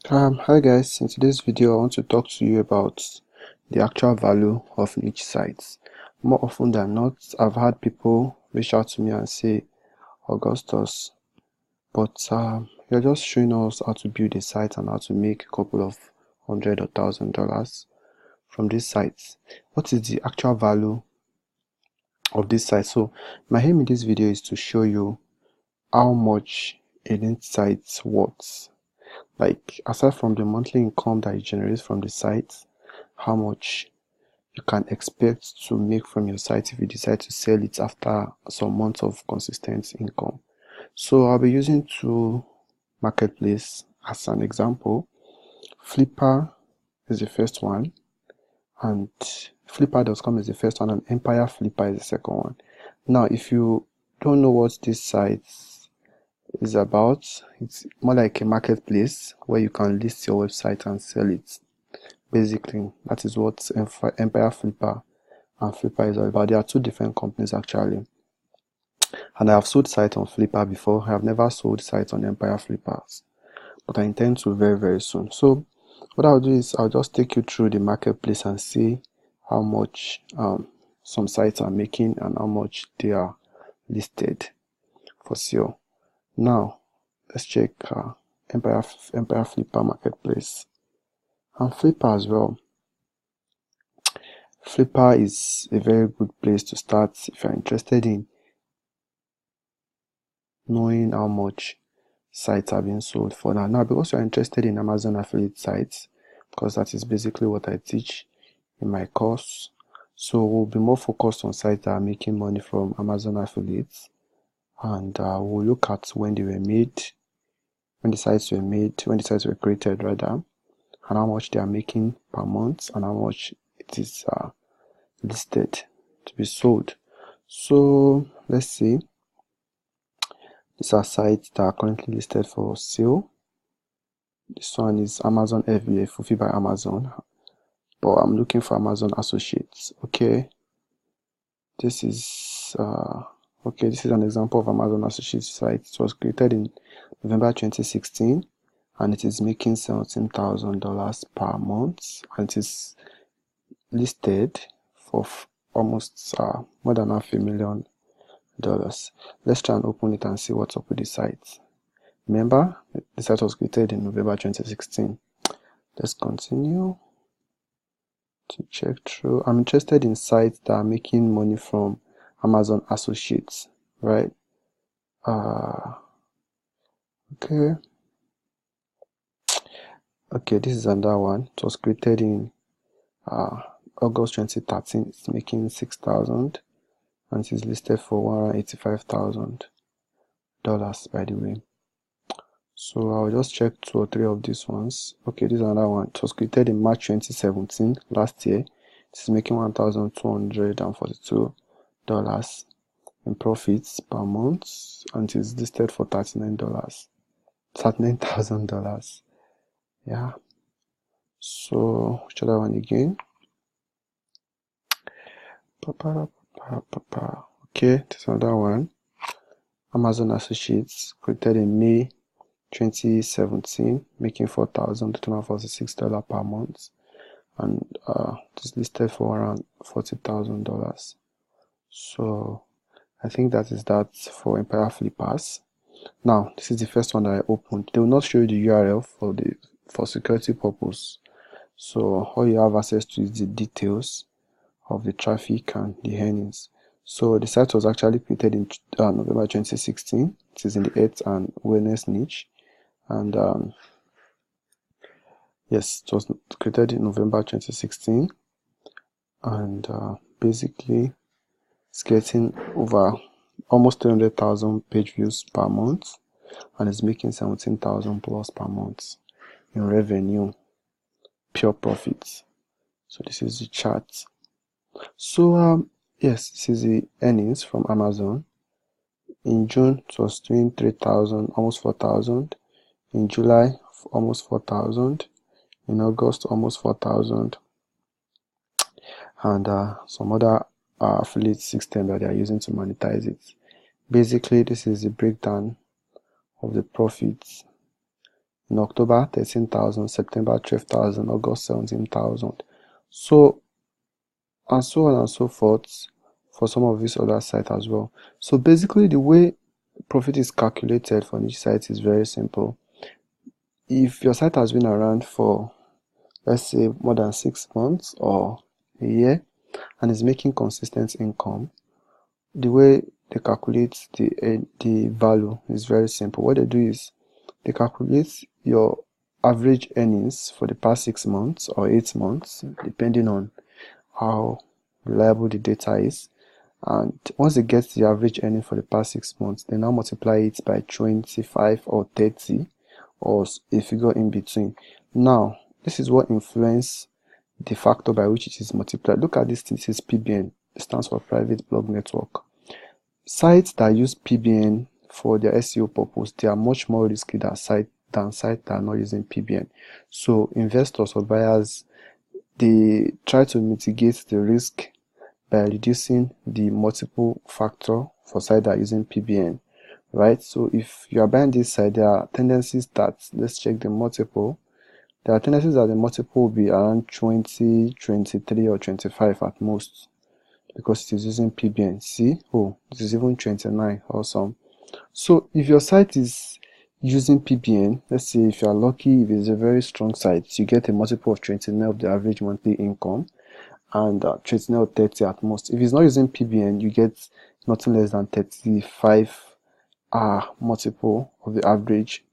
Hi guys, in today's video I want to talk to you about the actual value of niche sites. More often than not, I've had people reach out to me and say, Augustus, but you're just showing us how to build a site and how to make a couple of hundred or $1,000 from these sites. What is the actual value of this site? So my aim in this video is to show you how much a niche site worth. Like, aside from the monthly income that you generate from the site, how much you can expect to make from your site if you decide to sell it after some months of consistent income. So I'll be using two marketplace as an example. Flippa is the first one, and Flippa.com is the first one, and Empire Flipper is the second one. Now, if you don't know what this site is about, it's more like a marketplace where you can list your website and sell it. Basically, that is what Empire Flipper and Flippa is all about. They are two different companies actually, and I have sold sites on Flippa before. I have never sold sites on Empire Flippers, but I intend to very soon. So what I'll do is I'll just take you through the marketplace and see how much some sites are making and how much they are listed for sale. Now let's check Empire Flipper marketplace and Flippa as well. Flippa is a very good place to start if you're interested in knowing how much sites are being sold for now. Now, because you're interested in Amazon affiliate sites, because that is basically what I teach in my course, so we'll be more focused on sites that are making money from Amazon affiliates, and we'll look at when they were made, when the sites were created rather, and how much they are making per month, and how much it is listed to be sold. So let's see. These are sites that are currently listed for sale. This one is Amazon FBA, fulfilled by Amazon, but I'm looking for Amazon Associates. Okay, this is an example of Amazon Associates site. It was created in November 2016, and it is making $17,000 per month, and it is listed for almost more than $500,000. Let's try and open it and see what's up with the site. Remember, the site was created in November 2016. Let's continue to check through. I'm interested in sites that are making money from Amazon Associates, right? Okay, this is another one. It was created in August 2013. It's making $6,000, and it is listed for $185,000, by the way. So I'll just check 2 or 3 of these ones. Okay, this is another one. It was created in March 2017, last year. It is making $1,242 in profits per month, and it is listed for $39,000. Yeah. So which other one again? Okay, this is another one. Amazon Associates, created in May 2017, making $4,246 per month, and it is listed for around $40,000. So I think that is that for Empire Flippers. Now this is the first one that I opened. They will not show you the URL for security purpose, so all you have access to is the details of the traffic and the earnings. So the site was actually created in November 2016. It is in the health and wellness niche, and yes, it was created in November 2016, and basically it's getting over almost 300,000 page views per month, and it's making 17,000 plus per month in revenue, pure profits. So this is the chart. So yes, this is the earnings from Amazon. In June it was doing 3,000, almost 4,000. In July, almost 4,000. In August, almost 4,000. And some other affiliate system that they are using to monetize it. Basically, this is the breakdown of the profits In October, 13,000, September, 12,000, August, 17,000. So, and so on and so forth for some of these other sites as well. So basically the way profit is calculated for each site is very simple. If your site has been around for, let's say, more than 6 months or a year and is making consistent income, the way they calculate the value is very simple. What they do is they calculate your average earnings for the past 6 months or 8 months, depending on how reliable the data is. And once they get the average earning for the past 6 months, they now multiply it by 25 or 30 or a figure in between. Now, this is what influences the factor by which it is multiplied. Look at this thing, it says PBN. It stands for Private Blog Network. Sites that use PBN for their SEO purpose, they are much more risky than sites that are not using PBN. So investors or buyers, they try to mitigate the risk by reducing the multiple factor for sites that are using PBN, right? So if you are buying this site, there are tendencies that, let's check the multiple. There are tendencies that the multiple will be around 20, 23 or 25 at most, because it is using PBN. See, oh, this is even 29. Awesome. So if your site is using PBN, let's say if you are lucky, if it's a very strong site, you get a multiple of 29 of the average monthly income, and 29 or 30 at most. If it's not using PBN, you get nothing less than 35 multiple of the average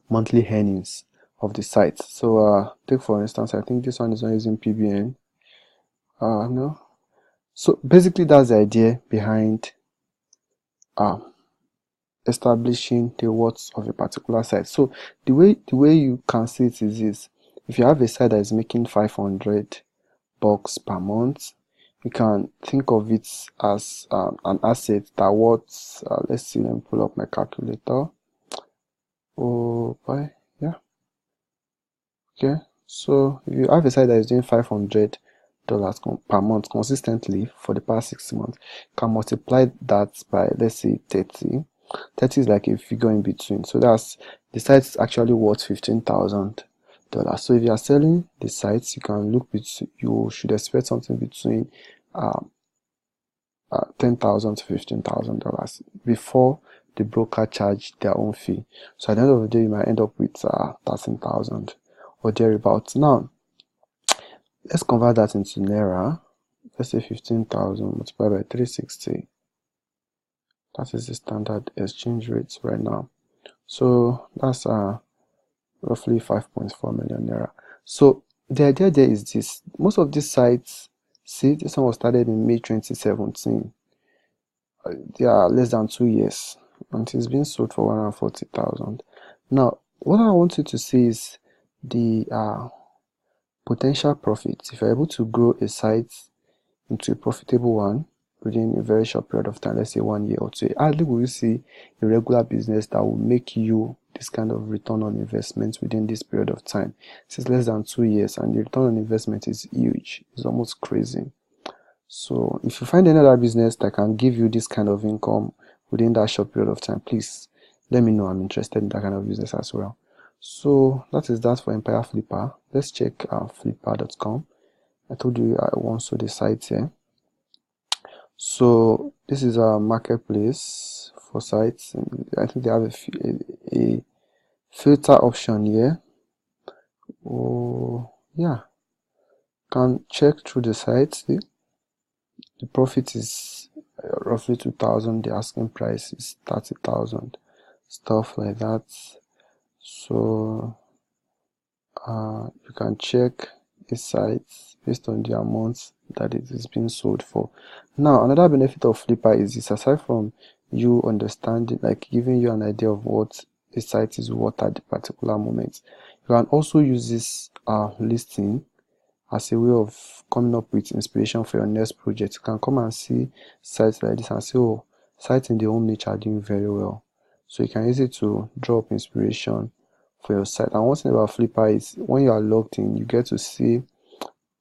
monthly earnings of the site. So take for instance, I think this one is not using PBN. No. So basically that's the idea behind establishing the worth of a particular site. So the way you can see it is this: if you have a site that is making $500 per month, you can think of it as an asset that worth, let's see, let me pull up my calculator. Oh boy, yeah. Okay, so if you have a site that is doing $500 per month consistently for the past 6 months, you can multiply that by, let's say, 30. 30 is like a figure in between, so that's the site is actually worth $15,000. So if you are selling the sites, you can look between, you should expect something between $10,000 to $15,000 before the broker charge their own fee. So at the end of the day, you might end up with 13,000 or thereabouts. Now let's convert that into Naira. Let's say 15,000 multiplied by 360. That is the standard exchange rate right now. So that's roughly 5.4 million Naira. So the idea there is this: most of these sites, see, this one was started in May 2017. They are less than 2 years and it's been sold for 140,000. Now what I want you to see is the potential profits. If you're able to grow a site into a profitable one within a very short period of time, let's say 1 year or 2, hardly will you see a regular business that will make you this kind of return on investment within this period of time. This is less than 2 years and the return on investment is huge. It's almost crazy. So if you find any other business that can give you this kind of income within that short period of time, please let me know. I'm interested in that kind of business as well. So that is that for Empire Flipper. Let's check flipper.com. I told you I once saw the site here. So this is a marketplace for sites, and I think they have a filter option here. Oh yeah, can check through the site. See, the profit is roughly 2,000. The asking price is 30,000. Stuff like that. So you can check the sites based on the amount that it is being sold for. Now another benefit of Flipper is this: aside from you understanding, like giving you an idea of what the site is worth at the particular moment, you can also use this listing as a way of coming up with inspiration for your next project. You can come and see sites like this and say, oh, sites in the home niche are doing very well, so you can use it to draw up inspiration for your site. And one thing about Flipper is when you are logged in, you get to see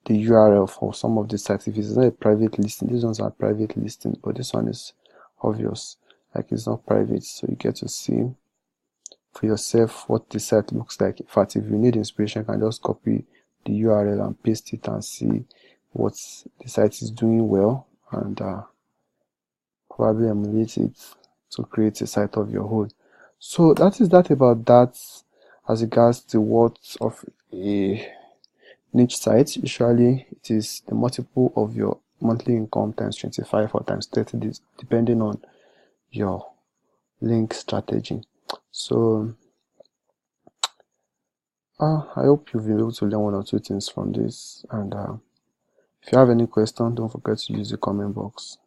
the URL for some of the sites. If it's not a private listing, these ones are private listings, but this one is obvious, like it's not private, so you get to see for yourself what the site looks like. In fact, if you need inspiration, you can just copy the URL and paste it and see what the site is doing well, and probably emulate it to create a site of your own. So that is that about that as regards the worth of a niche site. Usually it is the multiple of your monthly income times 25 or times 30, depending on your link strategy. So I hope you've been able to learn one or two things from this, and if you have any question, don't forget to use the comment box.